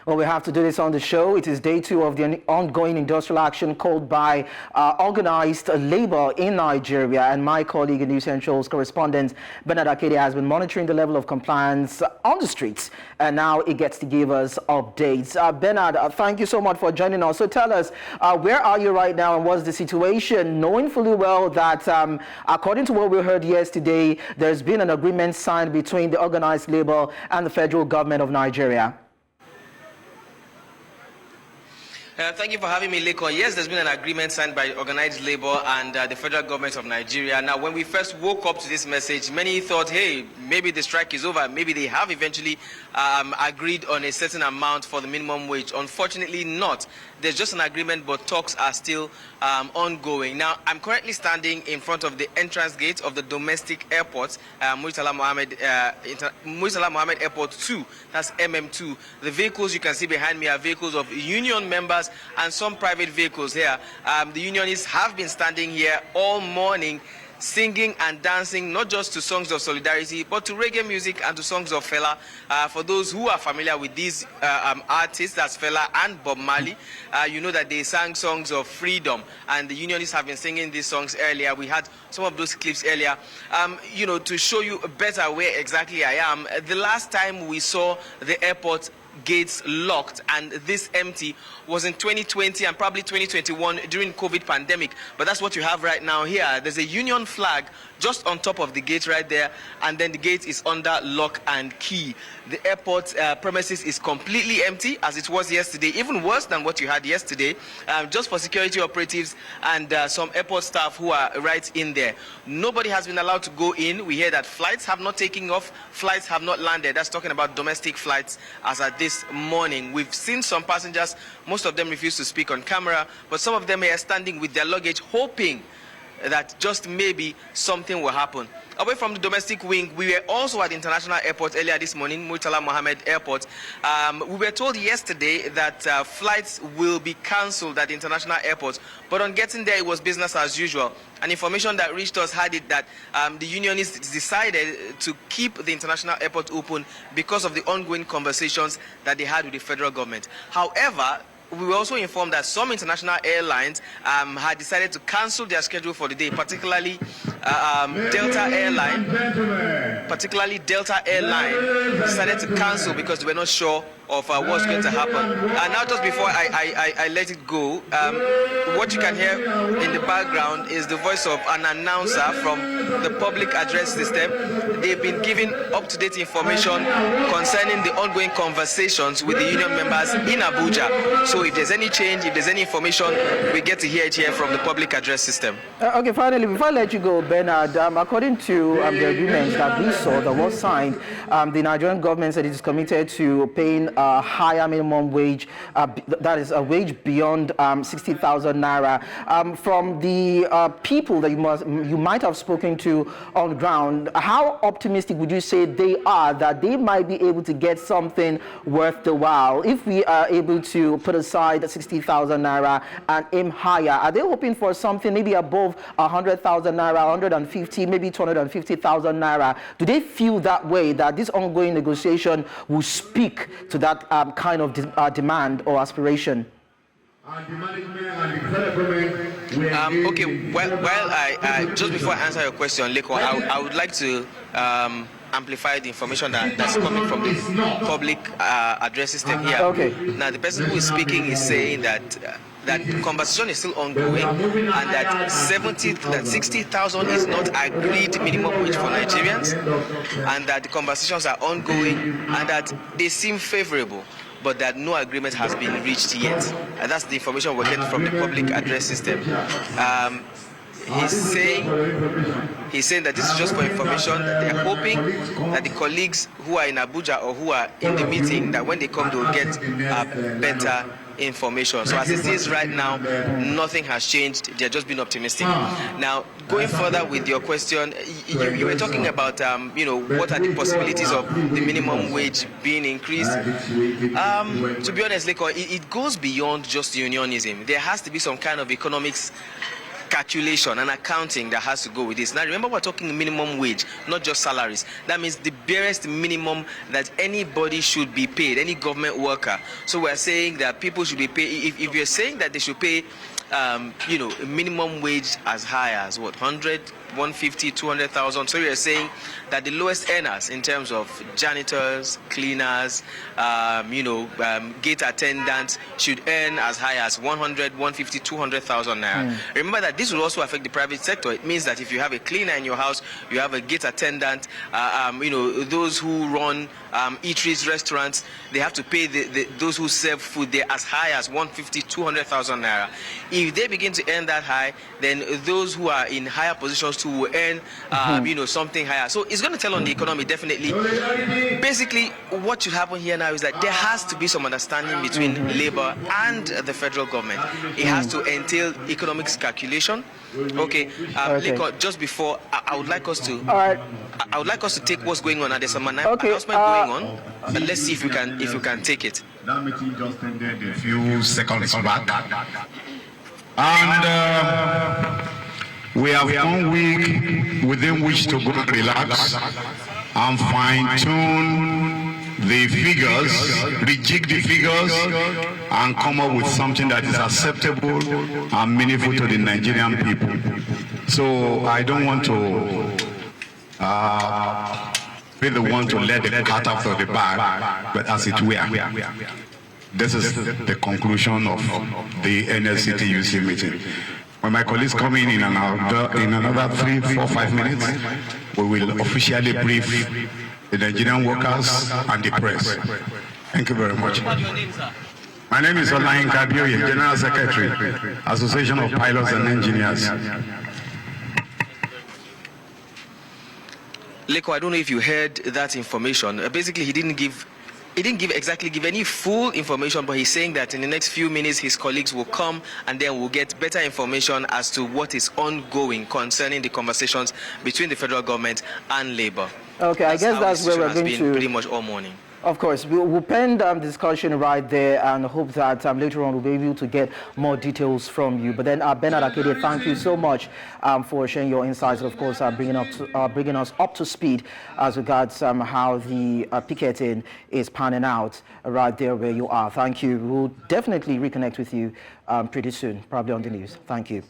Well, we have to do this on the show. It is day 2 of the ongoing industrial action called by organized labor in Nigeria. And my colleague in News Central's correspondent, Bernard Akede, has been monitoring the level of compliance on the streets. And now he gets to give us updates. Bernard, thank you so much for joining us. So tell us, where are you right now and what's the situation? Knowing fully well that, according to what we heard yesterday, there's been an agreement signed between the organized labor and the federal government of Nigeria. Thank you for having me, Lekon. Yes, there's been an agreement signed by organized labor and the federal government of Nigeria. Now, when we first woke up to this message, many thought, hey, maybe the strike is over. Maybe they have eventually agreed on a certain amount for the minimum wage. Unfortunately, not. There's just an agreement, but talks are still ongoing. Now, I'm currently standing in front of the entrance gate of the domestic airport, Murtala Mohammed Airport 2. That's MM2. The vehicles you can see behind me are vehicles of union members and some private vehicles here. The unionists have been standing here all morning, singing and dancing, not just to songs of solidarity, but to reggae music and to songs of Fela. For those who are familiar with these artists, that's Fela and Bob Marley, you know that they sang songs of freedom, and the unionists have been singing these songs earlier. We had some of those clips earlier. You know, to show you better where exactly I am, the last time we saw the airport gates locked and this empty was in 2020 and probably 2021 during COVID pandemic. But that's what you have right now here. There's a union flag just on top of the gate right there, and then the gate is under lock and key. The airport premises is completely empty as it was yesterday, even worse than what you had yesterday, just for security operatives and some airport staff who are right in there. Nobody has been allowed to go in. We hear that flights have not taken off, flights have not landed. That's talking about domestic flights as at this morning. We've seen some passengers, most of them refuse to speak on camera, but some of them are standing with their luggage hoping that just maybe something will happen. Away from the domestic wing, we were also at the international airport earlier this morning, Murtala Mohammed Airport. We were told yesterday that flights will be cancelled at the international airport, but on getting there, it was business as usual. And information that reached us had it that the unionists decided to keep the international airport open because of the ongoing conversations that they had with the federal government. However, we were also informed that some international airlines had decided to cancel their schedule for the day, particularly Delta Airline decided to cancel because they were not sure of what's going to happen. And now, just before I let it go, what you can hear in the background is the voice of an announcer from the public address system. They've been giving up-to-date information concerning the ongoing conversations with the union members in Abuja. So if there's any change, if there's any information, we get to hear it here from the public address system. Okay, finally, before I let you go, Bernard, according to the agreements that we saw that was signed, the Nigerian government said it is committed to paying a higher minimum wage, that is a wage beyond 60,000 naira. From the people that you might have spoken to on the ground, how optimistic would you say they are that they might be able to get something worth the while if we are able to put aside 60,000 naira and aim higher? Are they hoping for something maybe above 100,000 naira, 150, maybe 250,000 naira? Do they feel that way, that this ongoing negotiation will speak to that kind of demand or aspiration? Okay, well, I just before I answer your question, Leko, I would like to amplify the information that's coming from the public address system here. Okay. Now, the person who is speaking is saying that that conversation is still ongoing and that 60,000 is not agreed minimum wage for Nigerians, and that the conversations are ongoing and that they seem favorable, but that no agreement has been reached yet. And that's the information we're getting from the public address system. He's saying that this is just for information, that they're hoping that the colleagues who are in Abuja or who are in the meeting, that when they come, they will get better information. So as it is right now, nothing has changed. They're just being optimistic. Now, going further with your question, you were talking about, you know, what are the possibilities of the minimum wage being increased? To be honest, Leko, it goes beyond just unionism. There has to be some kind of economics calculation and accounting that has to go with this. Now, remember, we're talking minimum wage, not just salaries. That means the barest minimum that anybody should be paid, any government worker. So we're saying that people should be paid. If you're saying that they should pay, you know, a minimum wage as high as what, 100, 150, 200,000. So you're saying that the lowest earners in terms of janitors, cleaners, you know, gate attendants should earn as high as 100, 150, 200,000 naira. Remember that this will also affect the private sector. It means that if you have a cleaner in your house, you have a gate attendant, you know, those who run eateries, restaurants, they have to pay those who serve food there as high as 150, 200,000 naira. If they begin to earn that high, then those who are in higher positions too will earn, you know, something higher. So it's going to tell on the economy, definitely. Basically, what should happen here now is that there has to be some understanding between Labour and the federal government. It has to entail economics calculation. Okay. Lekon, just before, I would like us to. All right. I would like us to take what's going on. There's some announcement going on. Let's see if you can take it. That meeting just ended a few seconds back, and we have 1 week within which to go and relax and fine-tune the figures, rejig the figures, and come up with something that is acceptable and meaningful to the Nigerian people. So I don't want to be the one to let the cat out of the bag, but as it were, this is the conclusion of the NLCTUC meeting. When my colleagues come in another 3, 4, 5 minutes, we will officially brief the Nigerian workers and the press. Thank you very much. What's your name, sir? My name is Olayinka Abioye, General Secretary, Association of Pilots and Engineers. Leko, I don't know if you heard that information. Basically, he didn't give any full information, but he's saying that in the next few minutes his colleagues will come and then we'll get better information as to what is ongoing concerning the conversations between the federal government and Labour. Okay, I guess that's where we're going to pretty much all morning. Of course, we'll pen the discussion right there and hope that later on we'll be able to get more details from you. But then, Bernard Akede, thank you so much for sharing your insights. Of course, bringing us up to speed as regards how the picketing is panning out right there where you are. Thank you. We'll definitely reconnect with you pretty soon, probably on the news. Thank you.